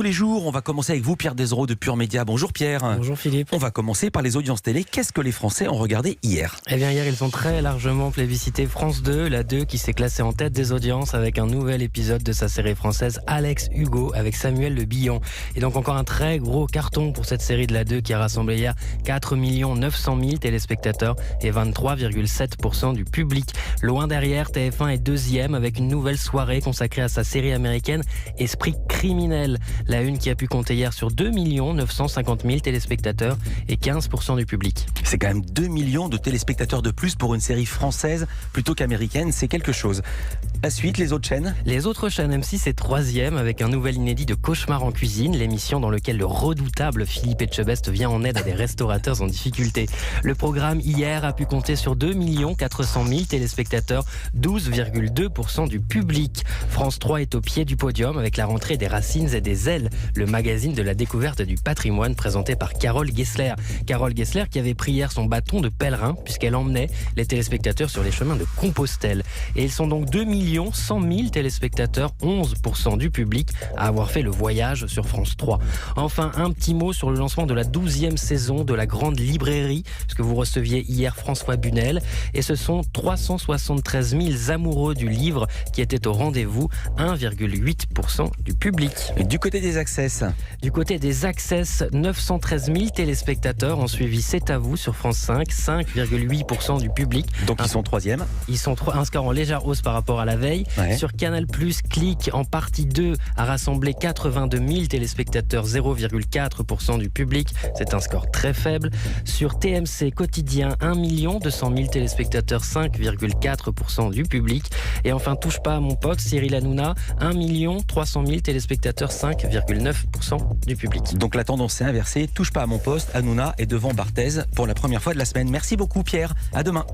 Tous les jours, on va commencer avec vous, Pierre Desraux de Pure Média. Bonjour Pierre. Bonjour Philippe. On va commencer par les audiences télé. Qu'est-ce que les Français ont regardé hier ? Eh bien hier, ils ont très largement plébiscité France 2, la 2 qui s'est classée en tête des audiences avec un nouvel épisode de sa série française Alex Hugo avec Samuel Le Bihan. Et donc encore un très gros carton pour cette série de la 2 qui a rassemblé hier 4 900 000 téléspectateurs et 23,7% du public. Loin derrière, TF1 est deuxième avec une nouvelle soirée consacrée à sa série américaine Esprit criminel. La une qui a pu compter hier sur 2 950 000 téléspectateurs et 15% du public. C'est quand même 2 millions de téléspectateurs de plus pour une série française plutôt qu'américaine, c'est quelque chose. La suite, les autres chaînes ? Les autres chaînes, M6 est troisième avec un nouvel inédit de Cauchemar en cuisine, l'émission dans laquelle le redoutable Philippe Etchebest vient en aide à des restaurateurs en difficulté. Le programme hier a pu compter sur 2 400 000 téléspectateurs, 12,2% du public. France 3 est au pied du podium avec la rentrée des Racines et des Ailes, le magazine de la découverte du patrimoine présenté par Carole Gessler. Carole Gessler qui avait pris hier son bâton de pèlerin puisqu'elle emmenait les téléspectateurs sur les chemins de Compostelle. Et ils sont donc 2 100 000 téléspectateurs, 11% du public à avoir fait le voyage sur France 3. Enfin, un petit mot sur le lancement de la 12e saison de la Grande Librairie, puisque vous receviez hier François Bunel. Et ce sont 373 000 amoureux du livre qui étaient au rendez-vous, 1,8% du public. Et du côté des Access ? Du côté des Access, 913 000 téléspectateurs ont suivi C'est à vous sur France 5, 5,8% du public. Donc ils sont troisième. Ils sont un score en légère hausse par rapport à la veille. Ouais. Sur Canal+, Click en partie 2 a rassemblé 82 000 téléspectateurs, 0,4% du public. C'est un score très faible. Sur TMC Quotidien, 1 200 000 téléspectateurs, 5,4% du public. Et enfin, Touche pas à mon pote, Cyril Hanouna, 1 300 000 téléspectateurs, 5,9% du public. Donc la tendance est inversée. Touche pas à mon poste. Hanouna est devant Barthez pour la première fois de la semaine. Merci beaucoup Pierre. À demain.